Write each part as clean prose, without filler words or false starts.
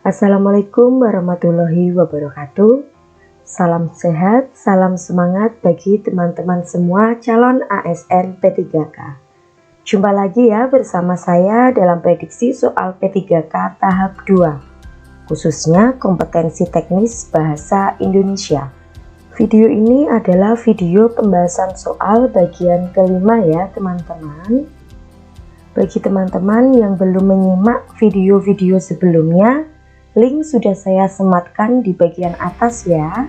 Assalamualaikum warahmatullahi wabarakatuh. Salam sehat, salam semangat bagi teman-teman semua calon ASN P3K. Jumpa lagi ya bersama saya dalam prediksi soal P3K tahap 2, khususnya kompetensi teknis bahasa Indonesia. Video ini adalah video pembahasan soal bagian kelima ya teman-teman. Bagi teman-teman yang belum menyimak video-video sebelumnya, link sudah saya sematkan di bagian atas ya.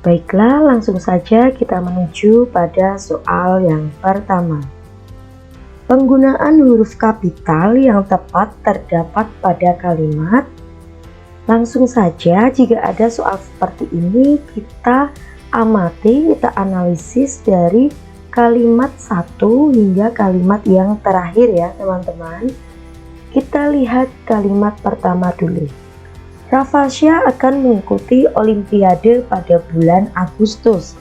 Baiklah, langsung saja kita menuju pada soal yang pertama. Penggunaan huruf kapital yang tepat terdapat pada kalimat. Langsung saja jika ada soal seperti ini kita amati, kita analisis dari kalimat 1 hingga kalimat yang terakhir ya teman-teman. Kita lihat kalimat pertama dulu. Rafalsya akan mengikuti Olimpiade pada bulan Agustus.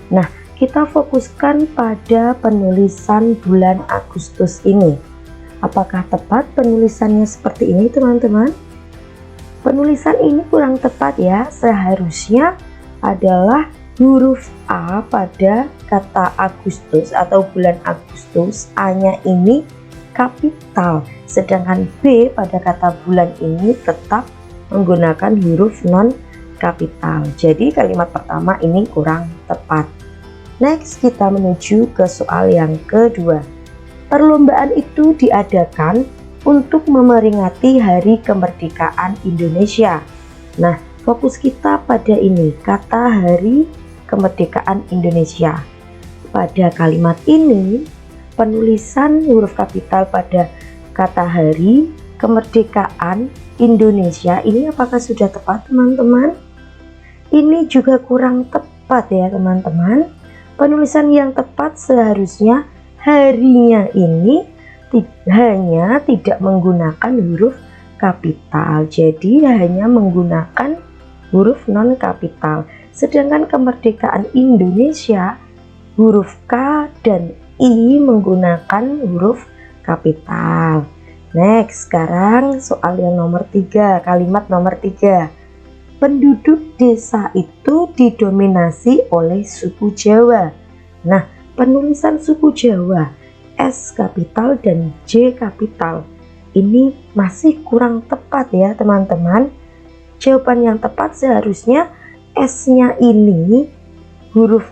Nah, kita fokuskan pada penulisan bulan Agustus ini. Apakah tepat penulisannya seperti ini, teman-teman? Penulisan ini kurang tepat ya. Seharusnya adalah huruf A pada kata Agustus atau bulan Agustus, A-nya ini kapital. Sedangkan B pada kata bulan ini tetap menggunakan huruf non kapital. Jadi kalimat pertama ini kurang tepat. Next, kita menuju ke soal yang kedua. Perlombaan itu diadakan untuk memeringati Hari Kemerdekaan Indonesia. Nah, fokus kita pada ini, kata Hari Kemerdekaan Indonesia. Pada kalimat ini, penulisan huruf kapital pada kata Hari Kemerdekaan Indonesia ini apakah sudah tepat teman-teman? Ini juga kurang tepat ya teman-teman. Penulisan yang tepat seharusnya harinya ini hanya tidak menggunakan huruf kapital, jadi hanya menggunakan huruf non kapital. Sedangkan kemerdekaan Indonesia huruf K dan I menggunakan huruf kapital. Next, sekarang soal yang nomor 3, kalimat nomor 3. Penduduk desa itu didominasi oleh suku Jawa. Nah, penulisan suku Jawa, S kapital dan J kapital, ini masih kurang tepat ya teman-teman. Jawaban yang tepat seharusnya S-nya ini, huruf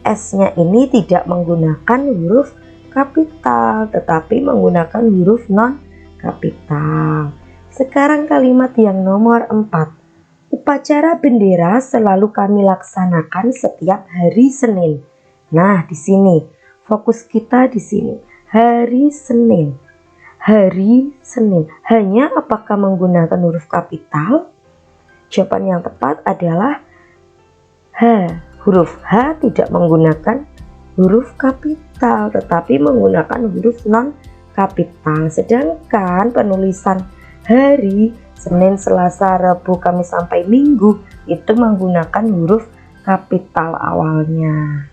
S-nya ini tidak menggunakan huruf kapital, tetapi menggunakan huruf non kapital. Sekarang kalimat yang nomor 4. Upacara bendera selalu kami laksanakan setiap hari Senin. Nah, di sini fokus kita di sini. Hari Senin. Hari Senin. Hanya apakah menggunakan huruf kapital? Jawaban yang tepat adalah H. Huruf H tidak menggunakan huruf kapital, tetapi menggunakan huruf non kapital. Sedangkan penulisan hari Senin, Selasa, Rabu, Kamis sampai Minggu itu menggunakan huruf kapital awalnya.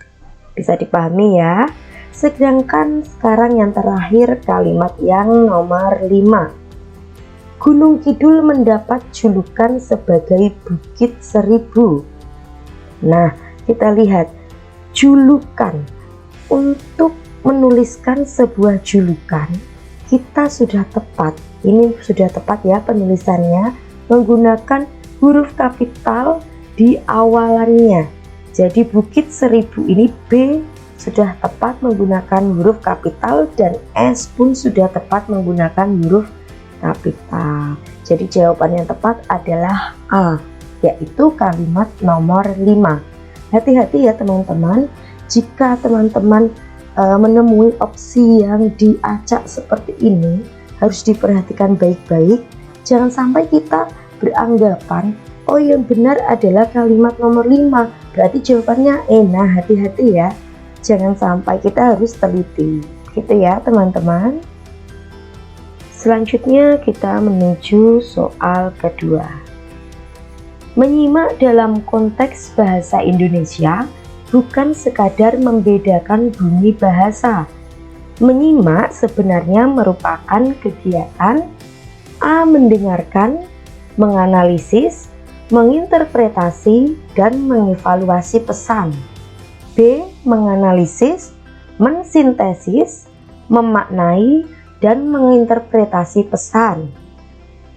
Bisa dipahami ya. Sedangkan sekarang yang terakhir kalimat yang nomor 5. Gunung Kidul mendapat julukan sebagai Bukit Seribu. Nah, kita lihat julukan. Untuk menuliskan sebuah julukan kita sudah tepat, ini sudah tepat ya penulisannya, menggunakan huruf kapital di awalannya. Jadi Bukit Seribu ini B sudah tepat menggunakan huruf kapital dan S pun sudah tepat menggunakan huruf kapital. Jadi jawaban yang tepat adalah A, yaitu kalimat nomor 5. Hati-hati ya teman-teman, jika teman-teman menemui opsi yang diacak seperti ini, harus diperhatikan baik-baik. Jangan sampai kita beranggapan oh yang benar adalah kalimat nomor 5, berarti jawabannya E. Nah, hati-hati ya, jangan sampai, kita harus teliti gitu ya teman-teman. Selanjutnya kita menuju soal kedua. Menyimak dalam konteks bahasa Indonesia bukan sekadar membedakan bunyi bahasa. Menyimak sebenarnya merupakan kegiatan A. Mendengarkan, menganalisis, menginterpretasi, dan mengevaluasi pesan. B. Menganalisis, mensintesis, memaknai, dan menginterpretasi pesan.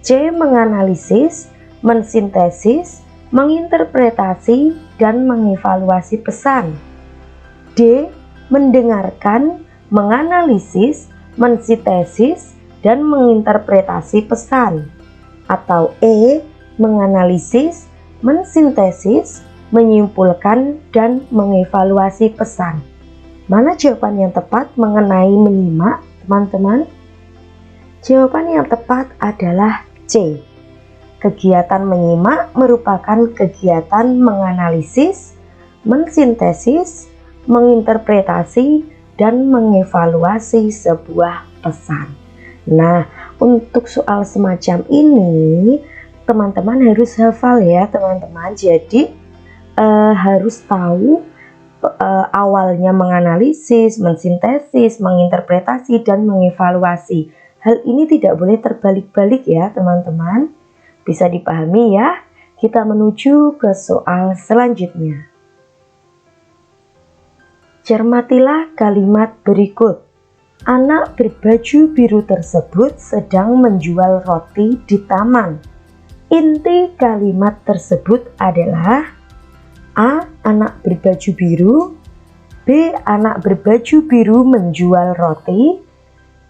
C. Menganalisis, mensintesis, menginterpretasi, dan mengevaluasi pesan. D. Mendengarkan, menganalisis, mensintesis, dan menginterpretasi pesan. Atau E. Menganalisis, mensintesis, menyimpulkan, dan mengevaluasi pesan. Mana jawaban yang tepat mengenai menyimak, teman-teman? Jawaban yang tepat adalah C. Kegiatan menyimak merupakan kegiatan menganalisis, mensintesis, menginterpretasi, dan mengevaluasi sebuah pesan. Nah, untuk soal semacam ini, teman-teman harus hafal ya, teman-teman. Jadi, harus tahu awalnya menganalisis, mensintesis, menginterpretasi, dan mengevaluasi. Hal ini tidak boleh terbalik-balik ya, teman-teman. Bisa dipahami ya? Kita menuju ke soal selanjutnya. Cermatilah kalimat berikut. Anak berbaju biru tersebut sedang menjual roti di taman. Inti kalimat tersebut adalah A. Anak berbaju biru. B. Anak berbaju biru menjual roti.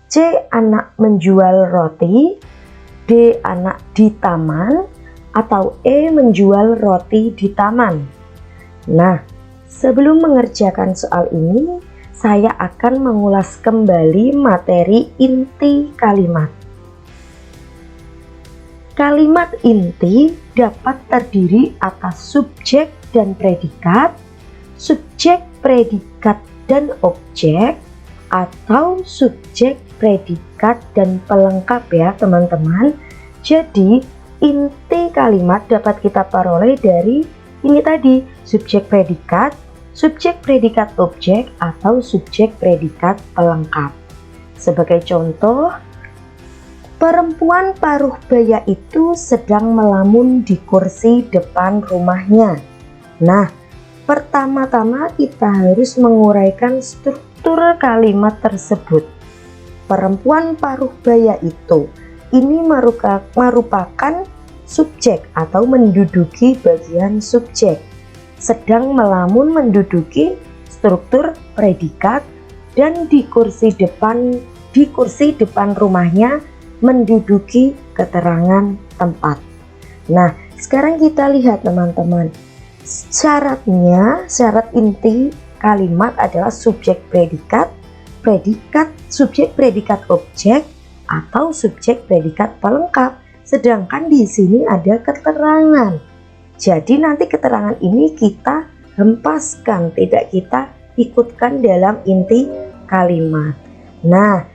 C. Anak menjual roti. D. Anak di taman. Atau E. Menjual roti di taman. Nah, sebelum mengerjakan soal ini, saya akan mengulas kembali materi inti kalimat. Kalimat inti dapat terdiri atas subjek dan predikat, subjek, predikat, dan objek, atau subjek, predikat, dan pelengkap ya teman-teman. Jadi inti kalimat dapat kita peroleh dari ini tadi, subjek predikat, subjek predikat objek, atau subjek predikat pelengkap. Sebagai contoh, perempuan paruh baya itu sedang melamun di kursi depan rumahnya. Nah, pertama-tama kita harus menguraikan struktur kalimat tersebut. Perempuan paruh baya itu, ini merupakan subjek atau menduduki bagian subjek. Sedang melamun menduduki struktur predikat, dan di kursi depan rumahnya menduduki keterangan tempat. Nah, sekarang kita lihat teman-teman. Syarat inti kalimat adalah subjek predikat, predikat, subjek predikat objek, atau subjek predikat pelengkap. Sedangkan di sini ada keterangan. Jadi nanti keterangan ini kita hempaskan, tidak kita ikutkan dalam inti kalimat. Nah,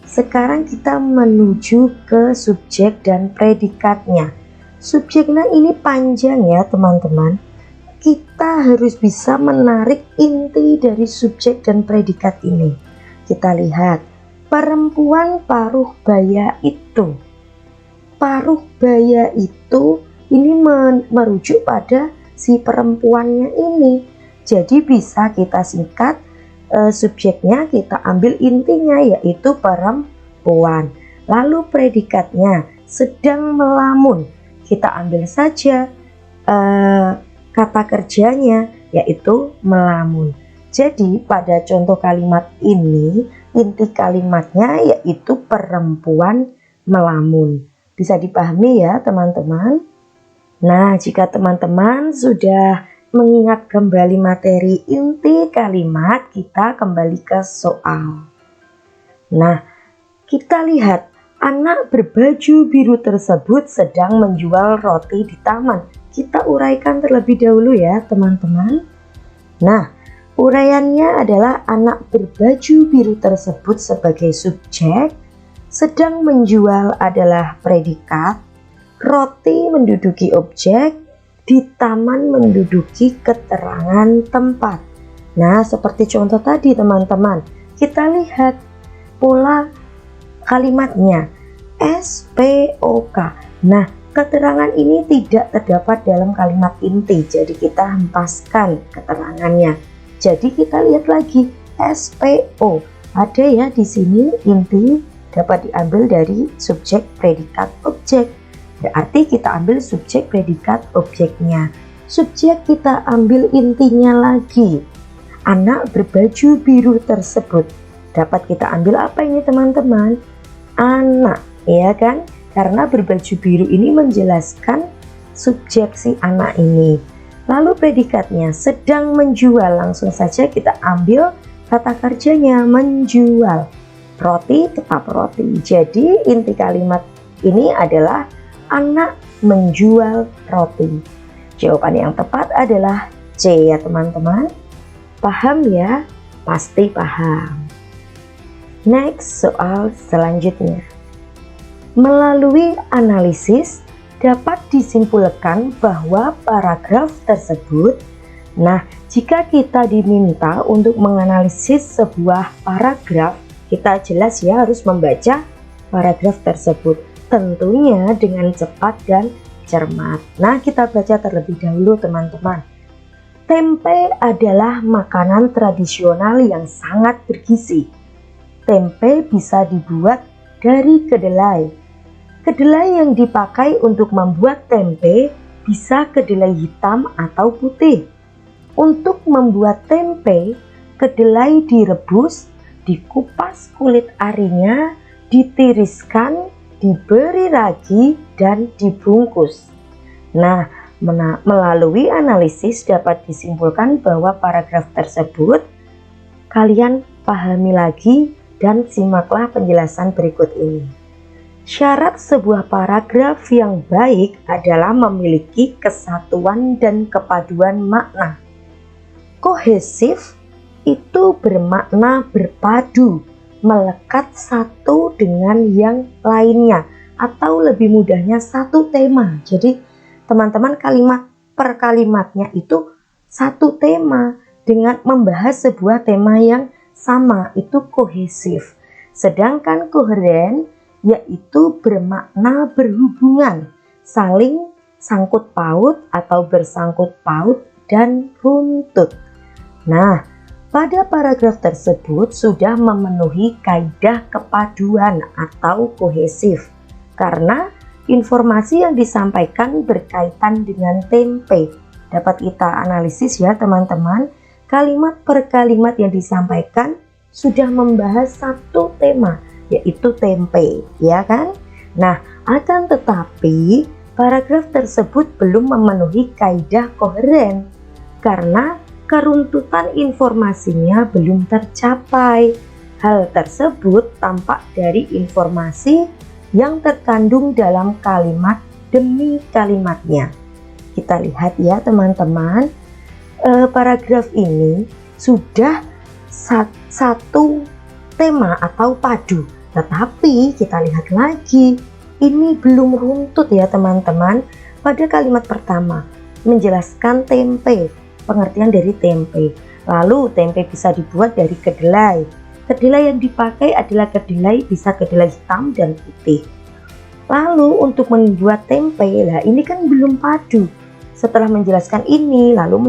sekarang kita menuju ke subjek dan predikatnya. Subjeknya ini panjang ya teman-teman. Kita harus bisa menarik inti dari subjek dan predikat ini. Kita lihat, perempuan paruh baya itu. Paruh baya itu ini merujuk pada si perempuannya ini. Jadi bisa kita singkat, subjeknya kita ambil intinya yaitu perempuan. Lalu predikatnya sedang melamun, kita ambil saja kata kerjanya yaitu melamun. Jadi pada contoh kalimat ini inti kalimatnya yaitu perempuan melamun. Bisa dipahami ya teman-teman? Nah, jika teman-teman sudah mengingat kembali materi inti kalimat, kita kembali ke soal. Nah, kita lihat anak berbaju biru tersebut sedang menjual roti di taman. Kita uraikan terlebih dahulu ya teman-teman. Nah, uraiannya adalah anak berbaju biru tersebut sebagai subjek, sedang menjual adalah predikat, roti menduduki objek, di taman menduduki keterangan tempat. Nah, seperti contoh tadi teman-teman, kita lihat pola kalimatnya SPOK. Nah, Keterangan ini tidak terdapat dalam kalimat inti, jadi kita hempaskan keterangannya. Jadi kita lihat lagi SPO. Ada ya di sini inti dapat diambil dari subjek, predikat, objek. Berarti kita ambil subjek, predikat, objeknya. Subjek kita ambil intinya lagi. Anak berbaju biru tersebut. Dapat kita ambil apa ini teman-teman? Anak, ya kan? Karena berbaju biru ini menjelaskan subjek si anak ini. Lalu predikatnya sedang menjual, langsung saja kita ambil kata kerjanya menjual. Roti tetap roti. Jadi inti kalimat ini adalah anak menjual roti. Jawaban yang tepat adalah C ya teman-teman. Paham ya? Pasti paham. Next, soal selanjutnya. Melalui analisis dapat disimpulkan bahwa paragraf tersebut. Nah, jika kita diminta untuk menganalisis sebuah paragraf, kita jelas ya harus membaca paragraf tersebut. Tentunya dengan cepat dan cermat. Nah, kita baca terlebih dahulu teman-teman. Tempe adalah makanan tradisional yang sangat bergizi. Tempe bisa dibuat dari kedelai. Kedelai yang dipakai untuk membuat tempe bisa kedelai hitam atau putih. Untuk membuat tempe, kedelai direbus, dikupas kulit arinya, ditiriskan, diberi ragi, dan dibungkus. Nah, melalui analisis dapat disimpulkan bahwa paragraf tersebut kalian pahami lagi dan simaklah penjelasan berikut ini. Syarat sebuah paragraf yang baik adalah memiliki kesatuan dan kepaduan makna. Kohesif itu bermakna berpadu, melekat satu dengan yang lainnya, atau lebih mudahnya satu tema. Jadi teman-teman kalimat per kalimatnya itu satu tema dengan membahas sebuah tema yang sama, itu kohesif. Sedangkan koheren yaitu bermakna berhubungan, saling sangkut paut atau bersangkut paut dan runtut. Nah, pada paragraf tersebut sudah memenuhi kaidah kepaduan atau kohesif karena informasi yang disampaikan berkaitan dengan tempe. Dapat kita analisis ya teman-teman, kalimat per kalimat yang disampaikan sudah membahas satu tema, yaitu tempe, ya kan? Nah, akan tetapi paragraf tersebut belum memenuhi kaidah koheren karena keruntutan informasinya belum tercapai. Hal tersebut tampak dari informasi yang terkandung dalam kalimat demi kalimatnya. Kita lihat ya teman-teman, paragraf ini sudah satu tema atau padu. Tetapi kita lihat lagi, ini belum runtut ya teman-teman. Pada kalimat pertama, menjelaskan tempe, pengertian dari tempe. Lalu tempe bisa dibuat dari kedelai. Kedelai yang dipakai adalah kedelai, bisa kedelai hitam dan putih. Lalu untuk membuat tempe, lah ini kan belum padu. Setelah menjelaskan ini, lalu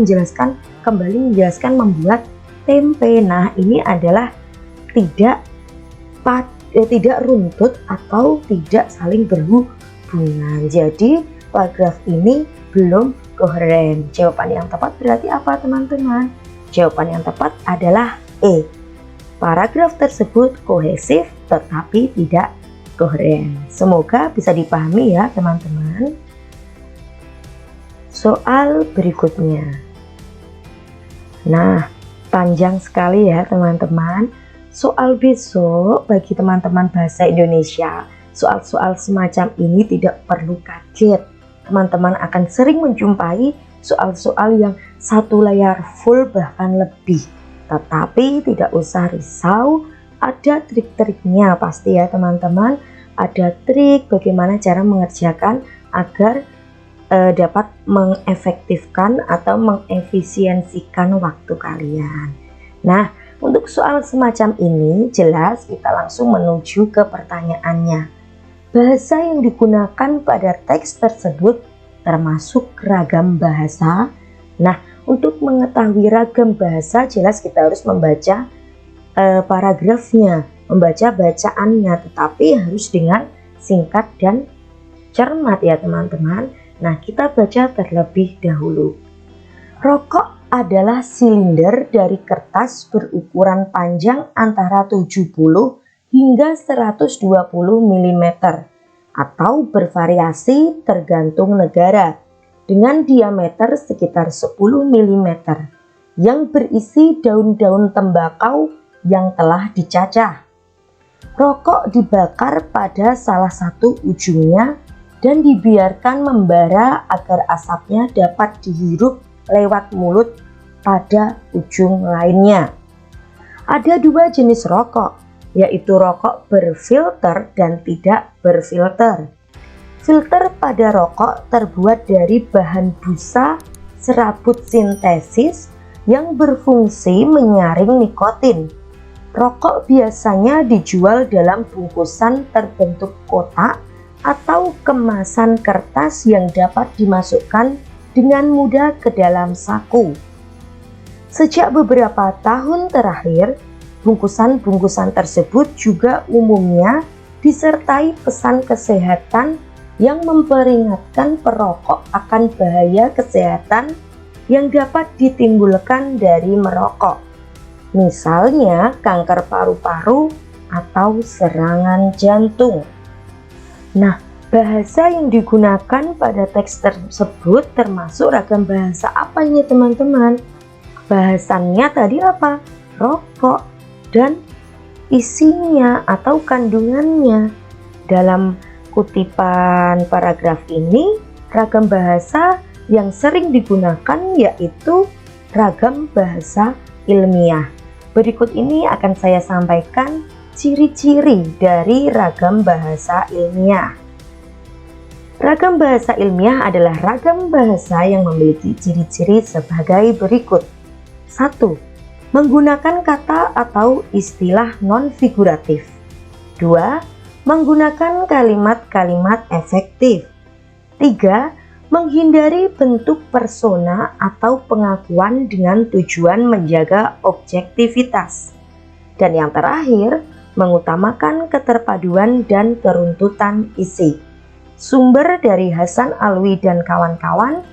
kembali menjelaskan membuat tempe. Nah, ini adalah tidak runtut atau tidak saling berhubungan. Jadi paragraf ini belum koheren. Jawaban yang tepat berarti apa teman-teman? Jawaban yang tepat adalah E. Paragraf tersebut kohesif tetapi tidak koheren. Semoga bisa dipahami ya teman-teman. Soal berikutnya. Nah, panjang sekali ya teman-teman. Soal besok bagi teman-teman bahasa Indonesia, soal-soal semacam ini tidak perlu kaget. Teman-teman akan sering menjumpai soal-soal yang satu layar full bahkan lebih. Tetapi tidak usah risau, ada trik-triknya pasti ya teman-teman. Ada trik bagaimana cara mengerjakan agar dapat mengefektifkan atau mengefisiensikan waktu kalian. Nah, untuk soal semacam ini jelas kita langsung menuju ke pertanyaannya. bahasa yang digunakan pada teks tersebut termasuk ragam bahasa. Nah, untuk mengetahui ragam bahasa jelas kita harus membaca paragrafnya, membaca bacaannya, tetapi harus dengan singkat dan cermat ya teman-teman. Nah, kita baca terlebih dahulu. Rokok adalah silinder dari kertas berukuran panjang antara 70 hingga 120 mm atau bervariasi tergantung negara, dengan diameter sekitar 10 mm yang berisi daun-daun tembakau yang telah dicacah. Rokok dibakar pada salah satu ujungnya dan dibiarkan membara agar asapnya dapat dihirup lewat mulut pada ujung lainnya. Ada dua jenis rokok, yaitu rokok berfilter dan tidak berfilter. Filter pada rokok terbuat dari bahan busa serabut sintesis yang berfungsi menyaring nikotin. Rokok biasanya dijual dalam bungkusan terbentuk kotak atau kemasan kertas yang dapat dimasukkan dengan mudah ke dalam saku. Sejak beberapa tahun terakhir, bungkusan-bungkusan tersebut juga umumnya disertai pesan kesehatan yang memperingatkan perokok akan bahaya kesehatan yang dapat ditimbulkan dari merokok, misalnya kanker paru-paru atau serangan jantung. Nah, bahasa yang digunakan pada teks tersebut termasuk ragam bahasa apa ini teman-teman? Bahasannya tadi apa? Rokok, dan isinya atau kandungannya. Dalam kutipan paragraf ini, ragam bahasa yang sering digunakan yaitu ragam bahasa ilmiah. Berikut ini akan saya sampaikan ciri-ciri dari ragam bahasa ilmiah. Ragam bahasa ilmiah adalah ragam bahasa yang memiliki ciri-ciri sebagai berikut. 1. Menggunakan kata atau istilah non-figuratif. 2. Menggunakan kalimat-kalimat efektif. 3. Menghindari bentuk persona atau pengakuan dengan tujuan menjaga objektivitas. Dan yang terakhir, mengutamakan keterpaduan dan keruntutan isi. Sumber dari Hasan Alwi dan kawan-kawan,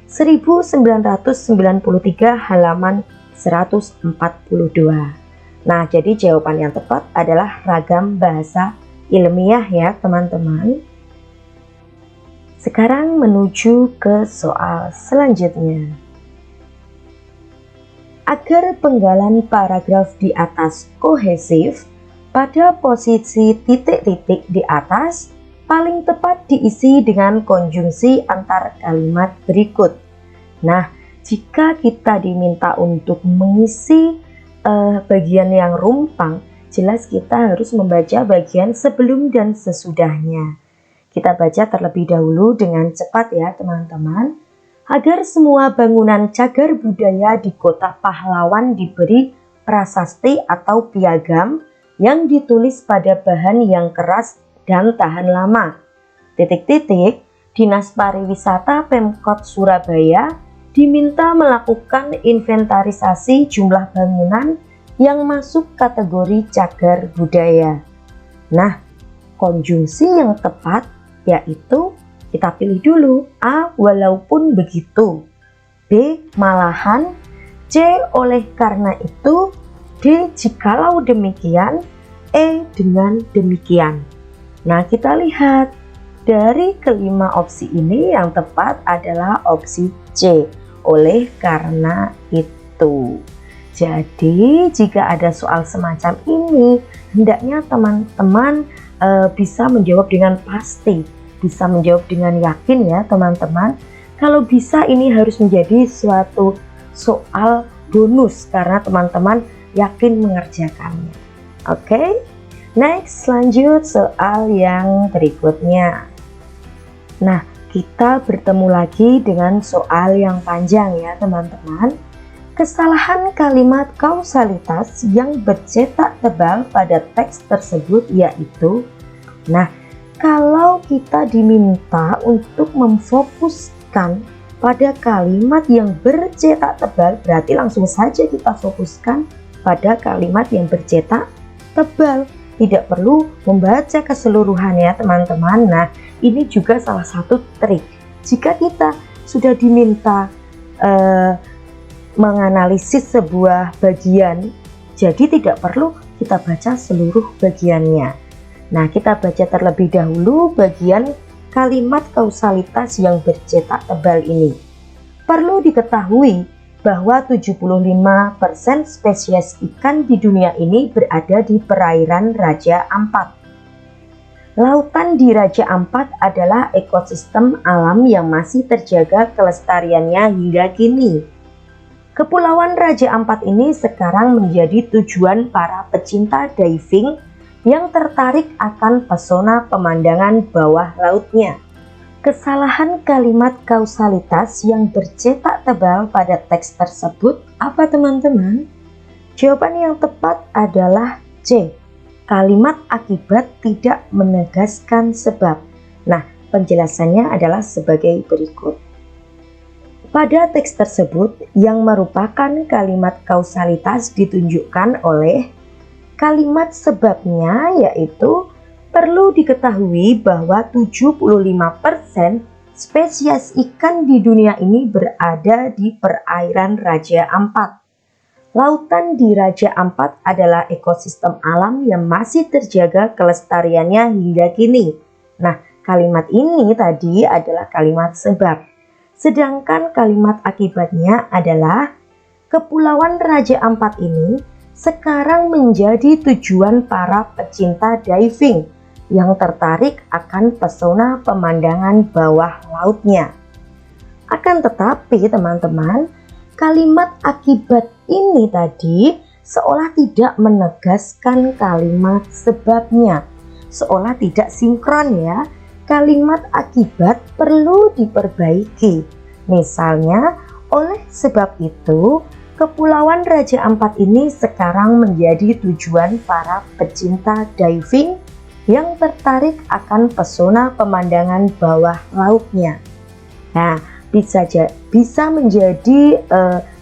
1993 halaman 142. Nah, jadi jawaban yang tepat adalah ragam bahasa ilmiah ya teman-teman. Sekarang menuju ke soal selanjutnya. Agar penggalan paragraf di atas kohesif, pada posisi titik-titik di atas paling tepat diisi dengan konjungsi antar kalimat berikut. Nah, jika kita diminta untuk mengisi bagian yang rumpang, jelas kita harus membaca bagian sebelum dan sesudahnya. Kita baca terlebih dahulu dengan cepat ya teman-teman. Agar semua bangunan cagar budaya di kota pahlawan diberi prasasti atau piagam yang ditulis pada bahan yang keras dan tahan lama. Titik-titik, Dinas Pariwisata Pemkot Surabaya diminta melakukan inventarisasi jumlah bangunan yang masuk kategori cagar budaya. Nah, konjungsi yang tepat yaitu kita pilih dulu A. Walaupun begitu, B. Malahan, C. Oleh karena itu, D. Jikalau demikian, E. Dengan demikian. Nah, kita lihat dari kelima opsi ini yang tepat adalah opsi C. Oleh karena itu. Jadi, jika ada soal semacam ini, hendaknya teman-teman bisa menjawab dengan pasti, bisa menjawab dengan yakin ya teman-teman. Kalau bisa ini harus menjadi suatu soal bonus karena teman-teman yakin mengerjakannya. Oke, next lanjut soal yang berikutnya. Nah, kita bertemu lagi dengan soal yang panjang ya teman-teman. Kesalahan kalimat kausalitas yang bercetak tebal pada teks tersebut yaitu, nah Kalau kita diminta untuk memfokuskan pada kalimat yang bercetak tebal, berarti langsung saja kita fokuskan pada kalimat yang bercetak tebal. Tidak perlu membaca keseluruhan ya teman-teman. Nah, ini juga salah satu trik. Jika kita sudah diminta menganalisis sebuah bagian, jadi tidak perlu kita baca seluruh bagiannya. Nah, kita baca terlebih dahulu bagian kalimat kausalitas yang bercetak tebal ini. Perlu diketahui bahwa 75% spesies ikan di dunia ini berada di perairan Raja Ampat. Lautan di Raja Ampat adalah ekosistem alam yang masih terjaga kelestariannya hingga kini. Kepulauan Raja Ampat ini sekarang menjadi tujuan para pecinta diving yang tertarik akan pesona pemandangan bawah lautnya. Kesalahan kalimat kausalitas yang bercetak tebal pada teks tersebut apa teman-teman? Jawaban yang tepat adalah C. Kalimat akibat tidak menegaskan sebab. Nah, penjelasannya adalah sebagai berikut. Pada teks tersebut yang merupakan kalimat kausalitas ditunjukkan oleh kalimat sebabnya, yaitu perlu diketahui bahwa 75% spesies ikan di dunia ini berada di perairan Raja Ampat. Lautan di Raja Ampat adalah ekosistem alam yang masih terjaga kelestariannya hingga kini. Nah, kalimat ini tadi adalah kalimat sebab. Sedangkan kalimat akibatnya adalah Kepulauan Raja Ampat ini sekarang menjadi tujuan para pecinta diving yang tertarik akan pesona pemandangan bawah lautnya. Akan tetapi teman-teman, kalimat akibat ini tadi seolah tidak menegaskan kalimat sebabnya, seolah tidak sinkron ya. Kalimat akibat perlu diperbaiki. Misalnya, oleh sebab itu Kepulauan Raja Ampat ini sekarang menjadi tujuan para pecinta diving yang tertarik akan pesona pemandangan bawah lautnya. Nah, bisa menjadi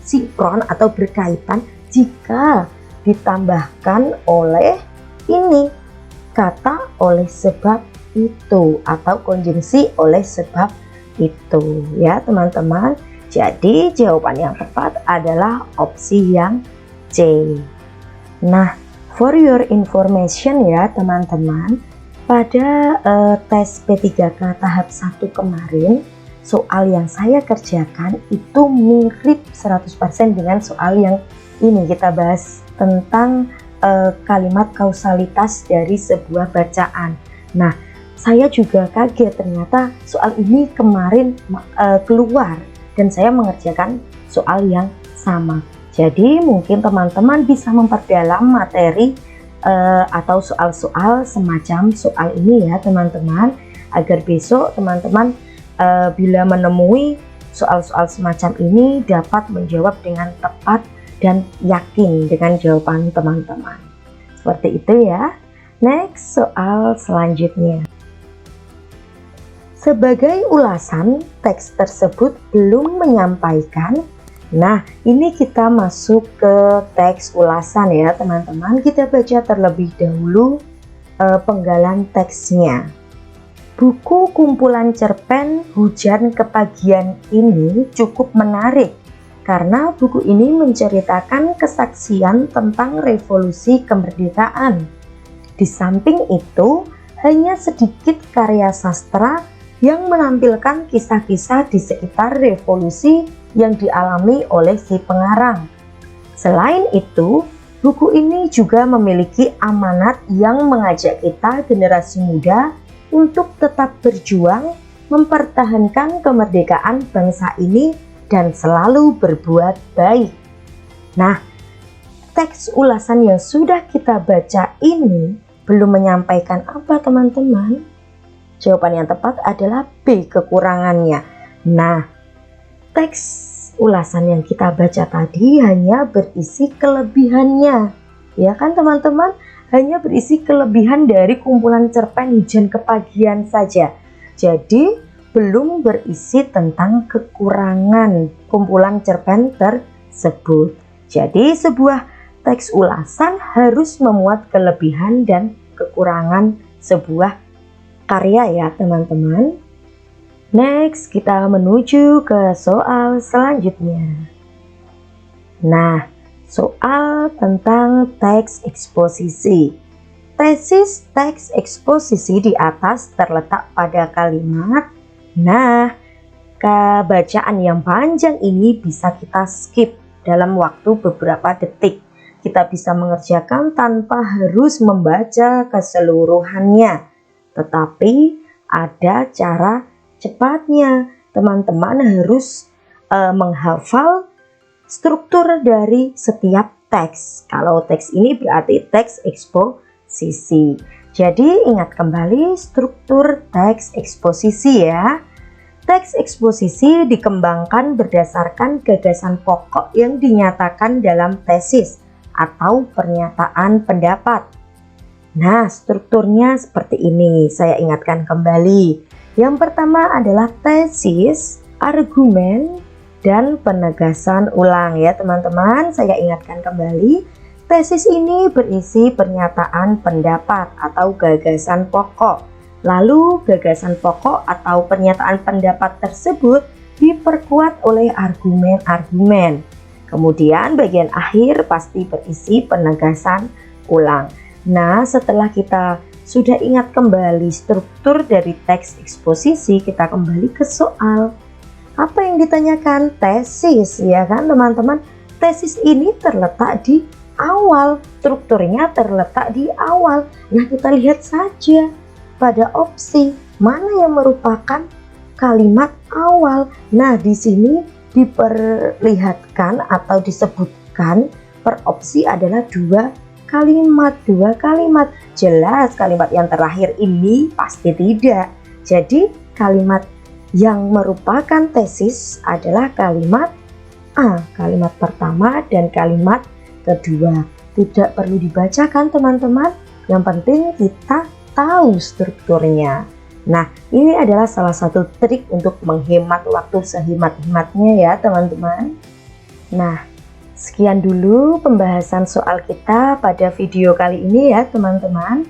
sinkron atau berkaitan jika ditambahkan oleh ini kata oleh sebab itu atau konjungsi oleh sebab itu ya teman-teman. Jadi jawaban yang tepat adalah opsi yang C. Nah, for your information ya teman-teman, pada tes P3K tahap 1 kemarin, soal yang saya kerjakan itu mirip 100% dengan soal yang ini kita bahas tentang kalimat kausalitas dari sebuah bacaan. Nah, saya juga kaget ternyata soal ini kemarin keluar dan saya mengerjakan soal yang sama. Jadi mungkin teman-teman bisa memperdalam materi atau soal-soal semacam soal ini ya teman-teman, agar besok teman-teman bila menemui soal-soal semacam ini dapat menjawab dengan tepat dan yakin dengan jawaban teman-teman. Seperti itu ya. Next, soal selanjutnya. Sebagai ulasan, teks tersebut belum menyampaikan. Nah, ini kita masuk ke teks ulasan ya teman-teman. Kita baca terlebih dahulu penggalan teksnya. Buku kumpulan cerpen Hujan Kepagian ini cukup menarik karena buku ini menceritakan kesaksian tentang revolusi kemerdekaan. Di samping itu, hanya sedikit karya sastra yang menampilkan kisah-kisah di sekitar revolusi yang dialami oleh si pengarang. Selain itu, buku ini juga memiliki amanat yang mengajak kita generasi muda untuk tetap berjuang mempertahankan kemerdekaan bangsa ini dan selalu berbuat baik. Nah, teks ulasan yang sudah kita baca ini belum menyampaikan apa teman-teman? Jawaban yang tepat adalah B, kekurangannya. Nah, teks ulasan yang kita baca tadi hanya berisi kelebihannya. Ya kan teman-teman? hanya berisi kelebihan dari kumpulan cerpen Hujan Kepagian saja. Jadi belum berisi tentang kekurangan kumpulan cerpen tersebut. Jadi sebuah teks ulasan harus memuat kelebihan dan kekurangan sebuah karya ya teman-teman. Next, kita menuju ke soal selanjutnya. Nah, soal tentang teks eksposisi. Tesis teks eksposisi di atas terletak pada kalimat. Nah, bacaan yang panjang ini bisa kita skip dalam waktu beberapa detik. Kita bisa mengerjakan tanpa harus membaca keseluruhannya. Tetapi ada cara cepatnya. Teman-teman harus menghafal struktur dari setiap teks. Kalau teks ini berarti teks eksposisi. Jadi ingat kembali struktur teks eksposisi ya. Teks eksposisi dikembangkan berdasarkan gagasan pokok yang dinyatakan dalam tesis atau pernyataan pendapat. Nah, strukturnya seperti ini. Saya ingatkan kembali. Yang pertama adalah tesis, argumen, dan penegasan ulang ya teman-teman. Saya ingatkan kembali, tesis ini berisi pernyataan pendapat atau gagasan pokok. Lalu gagasan pokok atau pernyataan pendapat tersebut diperkuat oleh argumen-argumen. Kemudian bagian akhir pasti berisi penegasan ulang. Nah, setelah kita sudah ingat kembali struktur dari teks eksposisi, kita kembali ke soal. Apa yang ditanyakan? Tesis, ya kan teman-teman? Tesis ini terletak di awal, strukturnya terletak di awal. Nah, kita lihat saja pada opsi mana yang merupakan kalimat awal. Nah, di sini diperlihatkan atau disebutkan per opsi adalah dua kalimat. Jelas kalimat yang terakhir ini pasti tidak. Jadi kalimat yang merupakan tesis adalah kalimat A, kalimat pertama dan kalimat kedua. Tidak perlu dibacakan teman-teman, yang penting kita tahu strukturnya. Nah, ini adalah salah satu trik untuk menghemat waktu sehemat-hematnya ya teman-teman. Nah, sekian dulu pembahasan soal kita pada video kali ini ya teman-teman.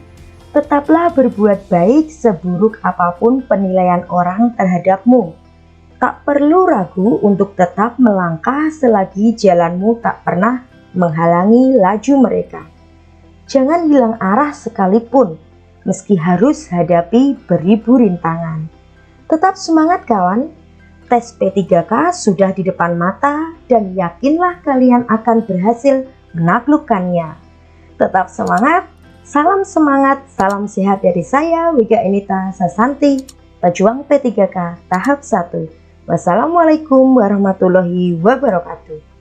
Tetaplah berbuat baik seburuk apapun penilaian orang terhadapmu. Tak perlu ragu untuk tetap melangkah selagi jalanmu tak pernah menghalangi laju mereka. Jangan hilang arah sekalipun, meski harus hadapi beribu rintangan. Tetap semangat kawan, tes P3K sudah di depan mata dan yakinlah kalian akan berhasil menaklukkannya. Tetap semangat, salam semangat, salam sehat dari saya Wiga Enita Sasanti, pejuang P3K tahap 1. Wassalamualaikum warahmatullahi wabarakatuh.